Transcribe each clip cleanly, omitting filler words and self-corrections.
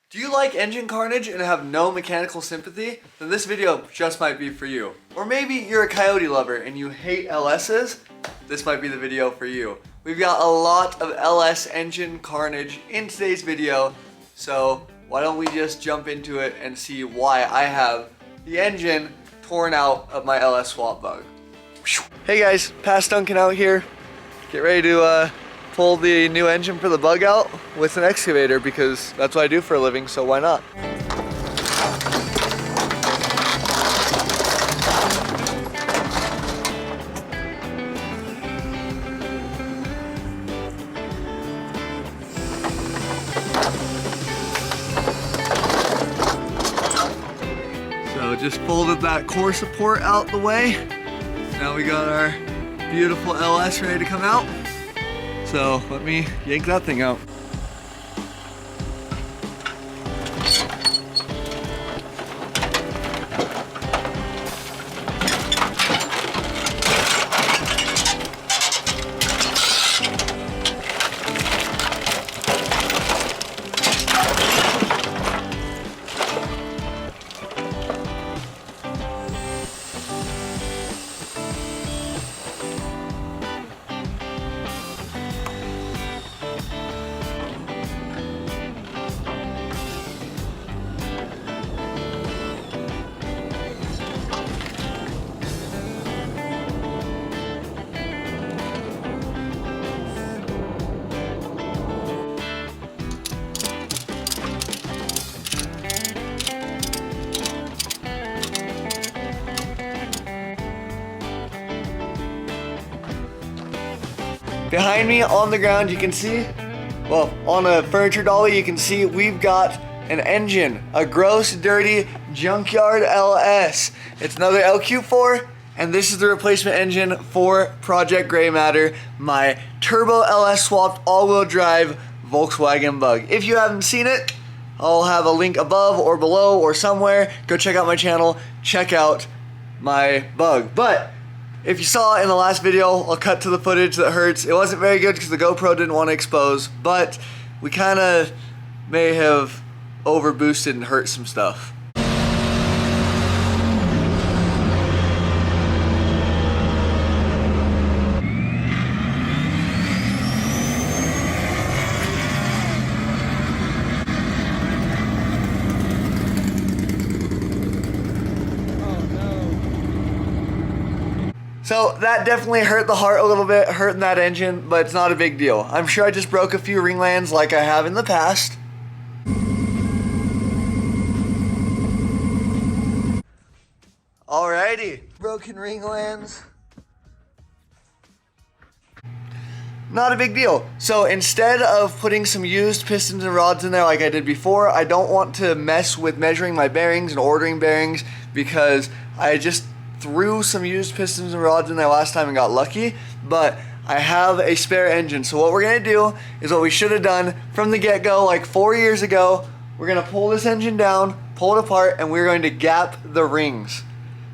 Do you like engine carnage and have no mechanical sympathy? Then this video just might be for you. Or maybe you're a Coyote lover and you hate LS's? This might be the video for you. We've got a lot of LS engine carnage in today's video, so why don't we just jump into it and see why I have the engine torn out of my LS swap bug. Hey guys, Past Duncan out here. Get ready to pull the new engine for the bug out with an excavator because that's what I do for a living, so why not? So just folded that core support out the way. Now we got our beautiful LS ready to come out. So let me yank that thing out. Behind me on the ground you can see, well, on a furniture dolly you can see we've got an engine, a gross, dirty junkyard LS. It's another LQ4, and this is the replacement engine for Project Gray Matter, my turbo LS swapped all-wheel drive Volkswagen Bug. If you haven't seen it, I'll have a link above or below or somewhere. Go check out my channel, check out my Bug. But if you saw in the last video, I'll cut to the footage that hurts. It wasn't very good because the GoPro didn't want to expose, but we kind of may have over boosted and hurt some stuff. So that definitely hurt the heart a little bit, hurting that engine, but it's not a big deal. I'm sure I just broke a few ringlands like I have in the past. Alrighty, broken ringlands. Not a big deal. So instead of putting some used pistons and rods in there like I did before, I don't want to mess with measuring my bearings and ordering bearings because I just threw some used pistons and rods in there last time and got lucky, but I have a spare engine. So what we're gonna do is what we should have done from the get-go like 4 years ago. We're gonna pull this engine down, pull it apart, and we're going to gap the rings.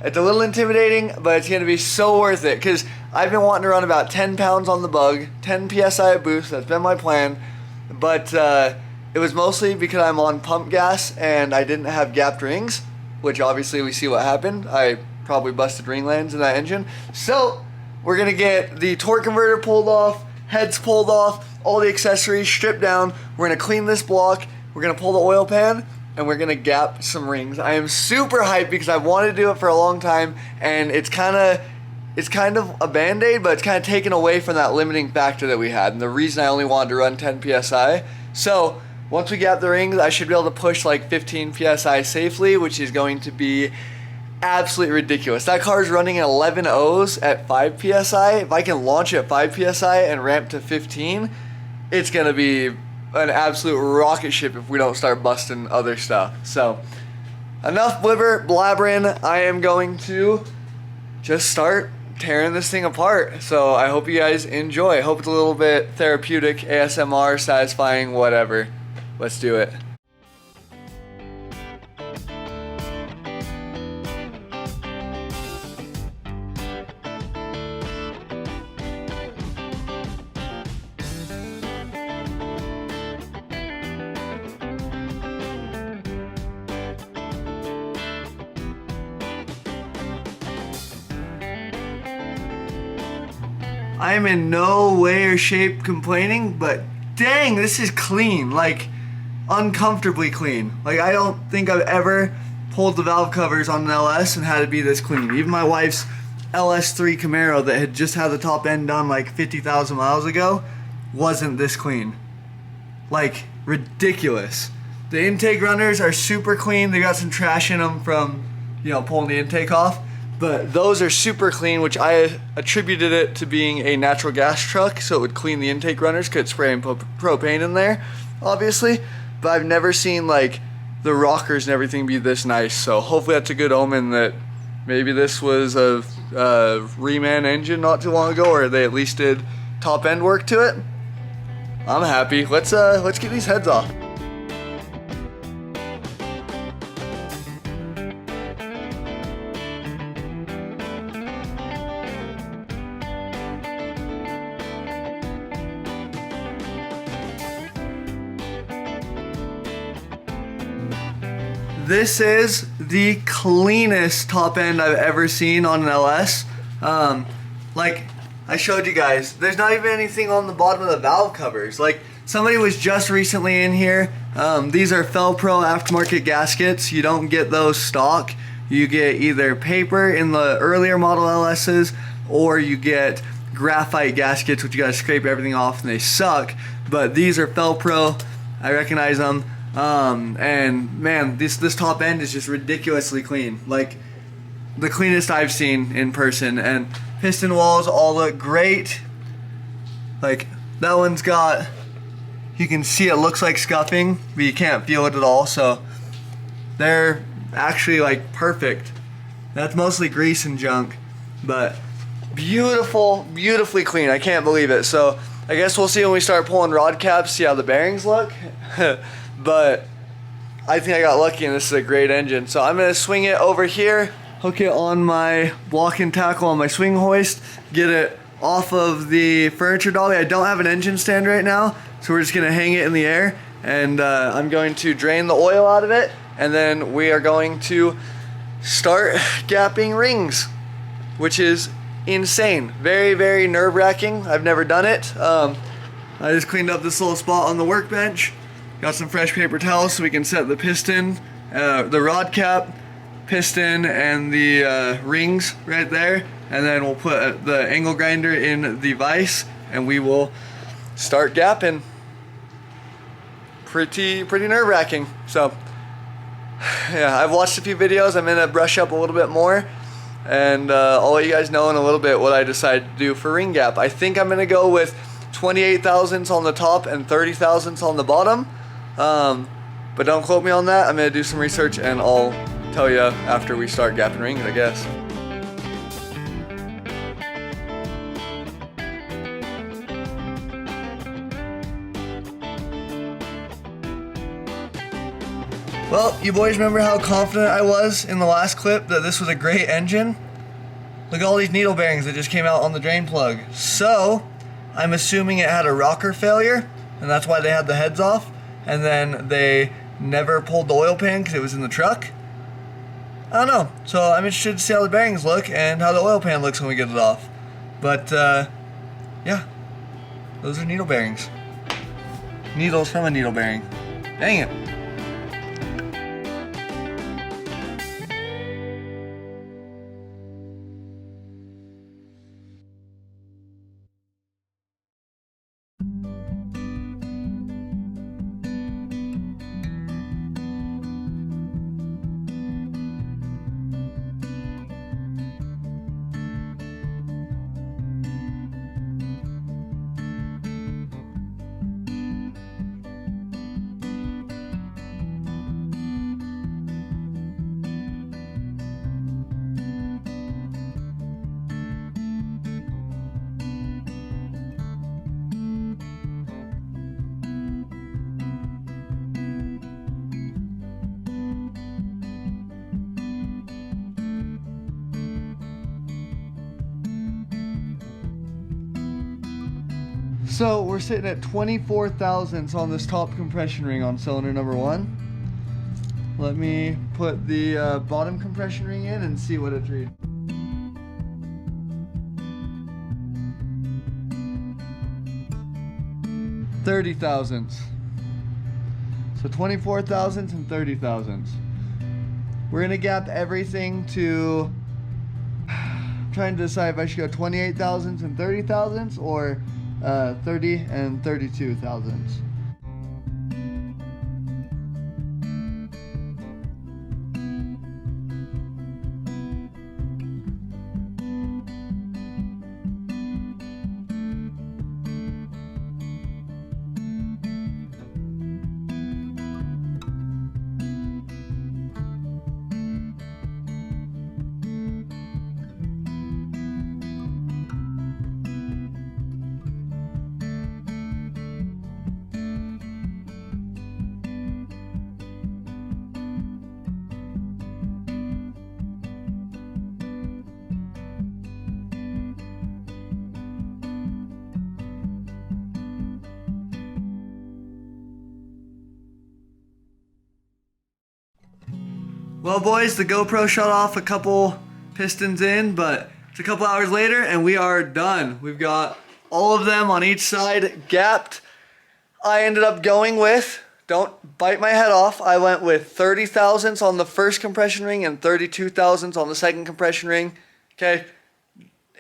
It's a little intimidating, but it's gonna be so worth it because I've been wanting to run about 10 pounds on the Bug, 10 PSI of boost, that's been my plan, but it was mostly because I'm on pump gas and I didn't have gapped rings, which obviously we see what happened. I probably busted ringlands in that engine. So we're gonna get the torque converter pulled off, heads pulled off, all the accessories stripped down. We're gonna clean this block, we're gonna pull the oil pan, and we're gonna gap some rings. I am super hyped because I've wanted to do it for a long time, and it's kind of a band-aid, but it's kind of taken away from that limiting factor that we had and the reason I only wanted to run 10 PSI. So once we gap the rings, I should be able to push like 15 PSI safely, which is going to be absolutely ridiculous. That car is running at 11 O's at 5 PSI. If I can launch at 5 PSI and ramp to 15, it's gonna be an absolute rocket ship if we don't start busting other stuff. So enough blabbering. I am going to just start tearing this thing apart. So I hope you guys enjoy. I hope it's a little bit therapeutic, ASMR, satisfying, whatever. Let's do it. I am in no way or shape complaining, but dang, this is clean, like uncomfortably clean. Like I don't think I've ever pulled the valve covers on an LS and had it be this clean. Even my wife's LS3 Camaro that had just had the top end done like 50,000 miles ago wasn't this clean. Like ridiculous. The intake runners are super clean. They got some trash in them from, you know, pulling the intake off. But those are super clean, which I attributed it to being a natural gas truck, so it would clean the intake runners, could spray propane in there, obviously. But I've never seen like the rockers and everything be this nice. So hopefully that's a good omen that maybe this was a reman engine not too long ago, or they at least did top end work to it. I'm happy. Let's get these heads off. This is the cleanest top end I've ever seen on an LS. Like I showed you guys, there's not even anything on the bottom of the valve covers. Like somebody was just recently in here. These are Felpro aftermarket gaskets. You don't get those stock. You get either paper in the earlier model LS's, or you get graphite gaskets, which you gotta scrape everything off and they suck. But these are Felpro. I recognize them. And man, this top end is just ridiculously clean. Like the cleanest I've seen in person. And piston walls all look great. Like that one's got, you can see it looks like scuffing, but you can't feel it at all. So they're actually like perfect. That's mostly grease and junk, but beautiful, beautifully clean. I can't believe it. So I guess we'll see when we start pulling rod caps, see how the bearings look. But I think I got lucky and this is a great engine. So I'm gonna swing it over here, hook it on my block and tackle on my swing hoist, get it off of the furniture dolly. I don't have an engine stand right now, so we're just gonna hang it in the air, and I'm going to drain the oil out of it, and then we are going to start gapping rings, which is insane. Very, very nerve-wracking. I've never done it. I just cleaned up this little spot on the workbench. Got some fresh paper towels so we can set the piston, the rod cap, piston, and the rings right there. And then we'll put the angle grinder in the vise and we will start gapping. Pretty nerve-wracking. So yeah, I've watched a few videos. I'm gonna brush up a little bit more, and I'll let you guys know in a little bit what I decide to do for ring gap. I think I'm gonna go with 28 thousandths on the top and 30 thousandths on the bottom. But don't quote me on that. I'm gonna do some research and I'll tell you after we start gapping rings, I guess. Well, you boys remember how confident I was in the last clip that this was a great engine? Look at all these needle bearings that just came out on the drain plug. So, I'm assuming it had a rocker failure, and that's why they had the heads off, and then they never pulled the oil pan because it was in the truck. I don't know. So I'm interested to see how the bearings look and how the oil pan looks when we get it off. But yeah, those are needle bearings. Needles from a needle bearing. Dang it. So we're sitting at 24 thousandths on this top compression ring on cylinder number 1. Let me put the bottom compression ring in and see what it reads. 30 thousandths. So 24 thousandths and 30 thousandths. We're gonna gap everything to, I'm trying to decide if I should go 28 thousandths and 30 thousandths or 30 and 32 thousandths. Well, boys, the GoPro shut off a couple pistons in, but it's a couple hours later and we are done. We've got all of them on each side gapped. I ended up going with, don't bite my head off, I went with 30 thousandths on the first compression ring and 32 thousandths on the second compression ring. Okay,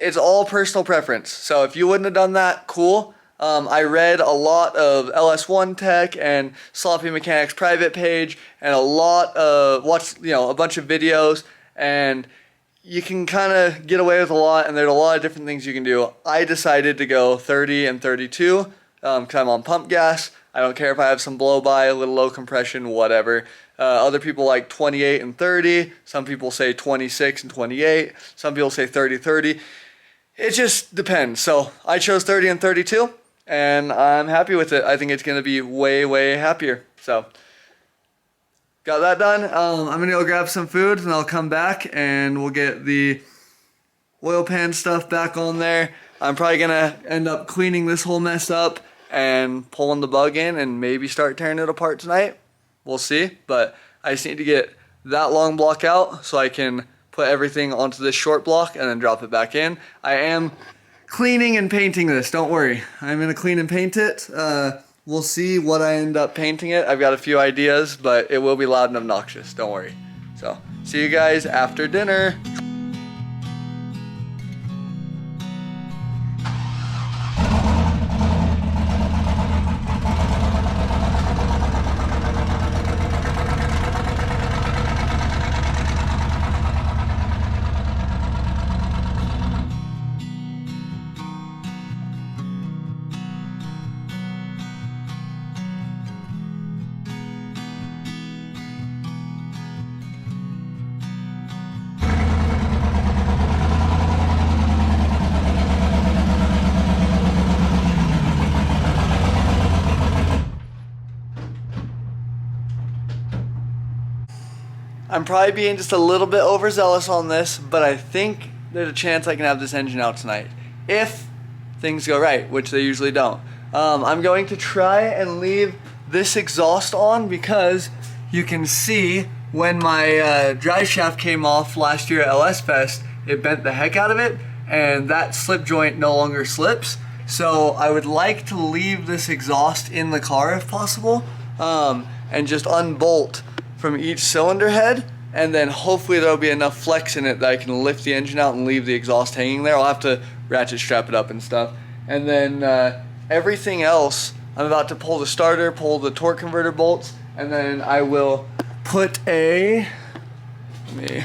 it's all personal preference. So if you wouldn't have done that, cool. I read a lot of LS1 Tech and Sloppy Mechanics private page and a lot of, watched, a bunch of videos, and you can kind of get away with a lot, and there's a lot of different things you can do. I decided to go 30 and 32 because I'm on pump gas. I don't care if I have some blow by, a little low compression, whatever. Other people like 28 and 30. Some people say 26 and 28. Some people say 30-30. It just depends. So I chose 30 and 32. And I'm happy with it. I think it's going to be way, way happier. So, got that done. I'm going to go grab some food and I'll come back and we'll get the oil pan stuff back on there. I'm probably going to end up cleaning this whole mess up and pulling the bug in and maybe start tearing it apart tonight. We'll see. But I just need to get that long block out so I can put everything onto this short block and then drop it back in. I am cleaning and painting this, don't worry. I'm going to clean and paint it. We'll see what I end up painting it. I've got a few ideas, but it will be loud and obnoxious, don't worry. So, see you guys after dinner. I'm probably being just a little bit overzealous on this, but I think there's a chance I can have this engine out tonight. If things go right, which they usually don't. I'm going to try and leave this exhaust on because you can see when my drive shaft came off last year at LS Fest, it bent the heck out of it, and that slip joint no longer slips. So I would like to leave this exhaust in the car if possible, and just unbolt from each cylinder head, and then hopefully there'll be enough flex in it that I can lift the engine out and leave the exhaust hanging there. I'll have to ratchet strap it up and stuff. And then everything else, I'm about to pull the starter, pull the torque converter bolts, and then I will put a, let me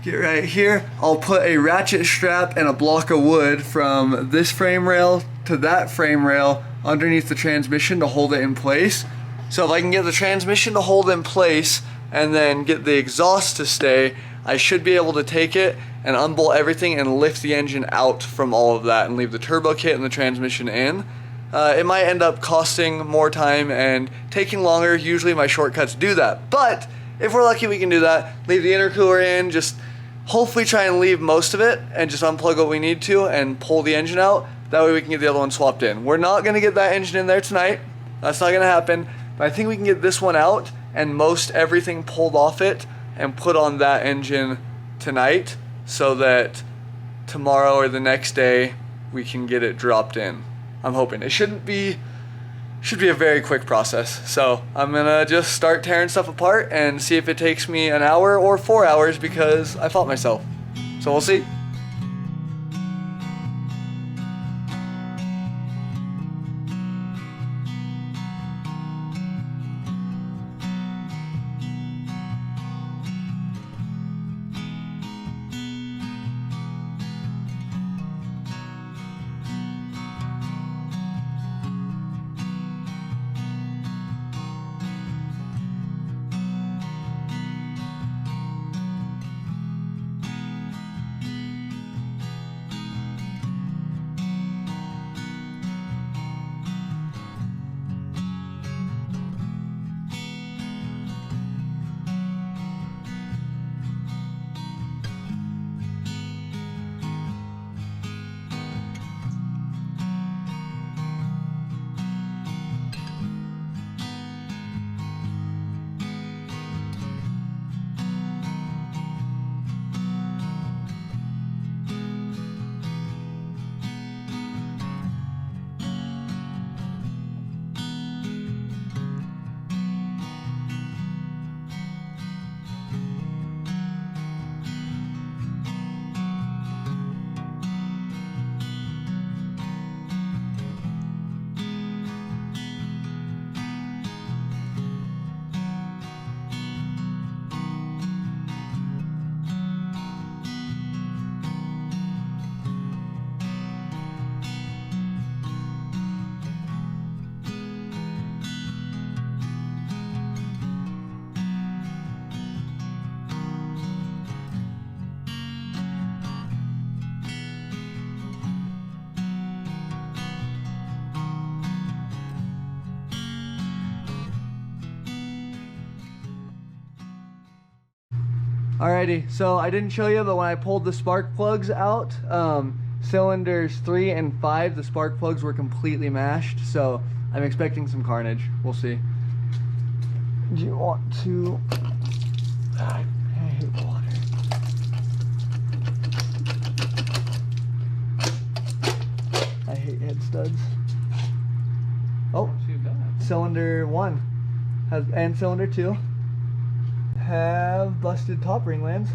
get right here, I'll put a ratchet strap and a block of wood from this frame rail to that frame rail underneath the transmission to hold it in place. So if I can get the transmission to hold in place and then get the exhaust to stay, I should be able to take it and unbolt everything and lift the engine out from all of that and leave the turbo kit and the transmission in. It might end up costing more time and taking longer. Usually my shortcuts do that. But if we're lucky we can do that, leave the intercooler in, just hopefully try and leave most of it and just unplug what we need to and pull the engine out. That way we can get the other one swapped in. We're not going to get that engine in there tonight. That's not going to happen. But I think we can get this one out and most everything pulled off it and put on that engine tonight so that tomorrow or the next day we can get it dropped in. I'm hoping. It shouldn't be should be a very quick process. So I'm gonna just start tearing stuff apart and see if it takes me an hour or 4 hours because I fought myself. So we'll see. Alrighty, so I didn't show you, but when I pulled the spark plugs out, cylinders 3 and 5, the spark plugs were completely mashed, so I'm expecting some carnage. We'll see. Do you want to... I hate water. I hate head studs. Oh, cylinder 1 has, and cylinder 2 have busted top ring lands.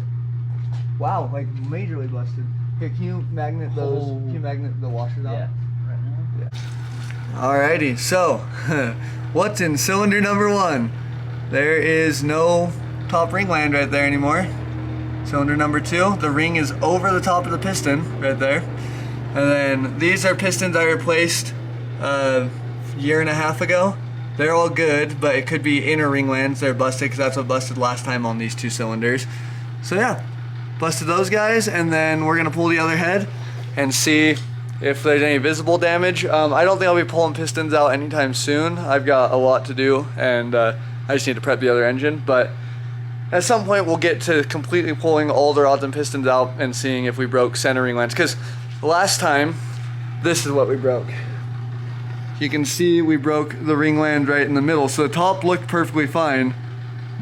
Wow, like majorly busted. Here, can you magnet those? Can you magnet the washers out? Yeah, right now. Yeah. Alrighty, so what's in cylinder number 1? There is no top ring land right there anymore. Cylinder number 2, the ring is over the top of the piston right there. And then these are pistons I replaced a year and a half ago. They're all good, but it could be inner ring lands. They're busted because that's what busted last time on these 2 cylinders. So yeah, busted those guys, and then we're gonna pull the other head and see if there's any visible damage. I don't think I'll be pulling pistons out anytime soon. I've got a lot to do, and I just need to prep the other engine. But at some point, we'll get to completely pulling all the rods and pistons out and seeing if we broke center ring lands. Because last time, this is what we broke. You can see we broke the ring land right in the middle. So the top looked perfectly fine,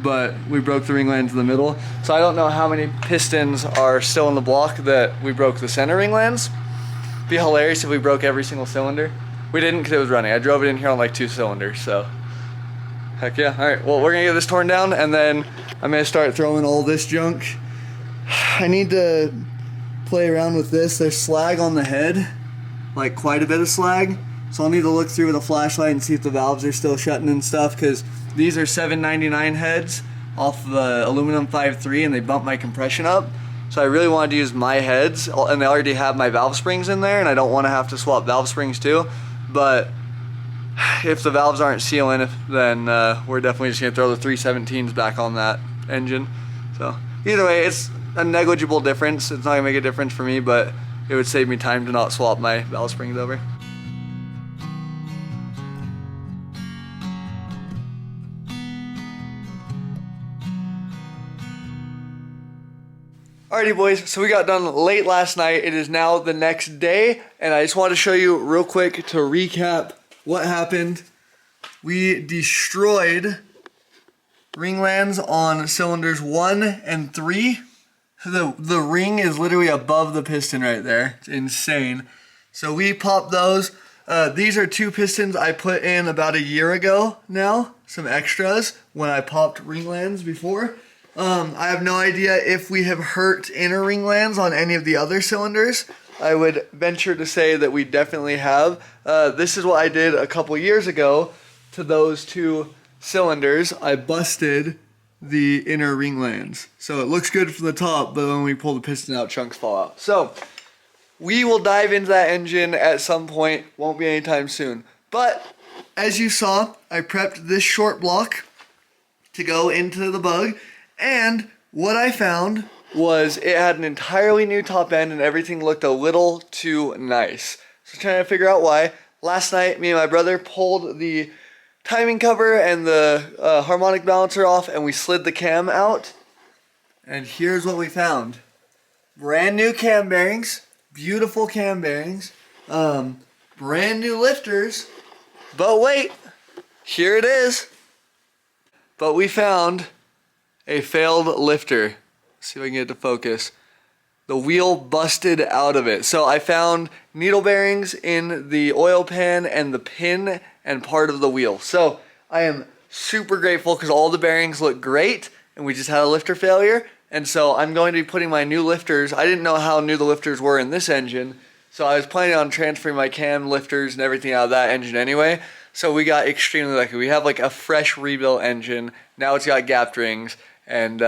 but we broke the ring lands in the middle. So I don't know how many pistons are still in the block that we broke the center ring lands. Be hilarious if we broke every single cylinder. We didn't because it was running. I drove it in here on like 2 cylinders, so heck yeah. All right, well, we're gonna get this torn down, and then I'm gonna start throwing all this junk. I need to play around with this. There's slag on the head, like quite a bit of slag. So I'll need to look through with a flashlight and see if the valves are still shutting and stuff, because these are 799 heads off the aluminum 5.3 and they bump my compression up. So I really wanted to use my heads, and they already have my valve springs in there, and I don't want to have to swap valve springs too. But if the valves aren't sealing, then we're definitely just going to throw the 317s back on that engine. So either way, it's a negligible difference. It's not going to make a difference for me, but it would save me time to not swap my valve springs over. Alrighty boys, so we got done late last night. It is now the next day, and I just wanted to show you real quick to recap what happened. We destroyed ring lands on cylinders 1 and 3. The ring is literally above the piston right there. It's insane. So we popped those. These are 2 pistons I put in about a year ago now, some extras when I popped ringlands before. I have no idea if we have hurt inner ringlands on any of the other cylinders. I would venture to say that we definitely have. This is what I did a couple years ago to those 2 cylinders. I busted the inner ringlands. So it looks good from the top, but when we pull the piston out, chunks fall out. So we will dive into that engine at some point, won't be anytime soon. But as you saw, I prepped this short block to go into the bug, and what I found was it had an entirely new top end and everything looked a little too nice. So trying to figure out why. Last night, me and my brother pulled the timing cover and the harmonic balancer off, and we slid the cam out. And here's what we found. Brand new cam bearings, beautiful cam bearings, brand new lifters, but wait, here it is. But we found a failed lifter. Let's see if I can get it to focus. The wheel busted out of it. So I found needle bearings in the oil pan and the pin and part of the wheel. So I am super grateful because all the bearings look great and we just had a lifter failure. And so I'm going to be putting my new lifters. I didn't know how new the lifters were in this engine, so I was planning on transferring my cam lifters and everything out of that engine anyway. So we got extremely lucky. We have like a fresh rebuilt engine. Now it's got gapped rings and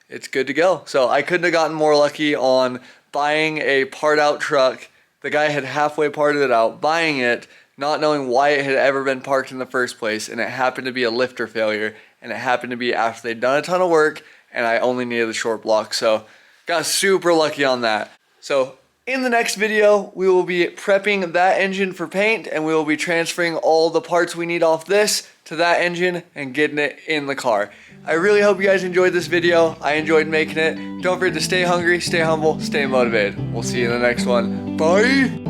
it's good to go. So I couldn't have gotten more lucky on buying a part out truck. The guy had halfway parted it out, buying it, not knowing why it had ever been parked in the first place, and it happened to be a lifter failure, and it happened to be after they'd done a ton of work, and I only needed the short block, so got super lucky on that. So in the next video, we will be prepping that engine for paint, and we will be transferring all the parts we need off this to that engine and getting it in the car. I really hope you guys enjoyed this video. I enjoyed making it. Don't forget to stay hungry, stay humble, stay motivated. We'll see you in the next one. Bye!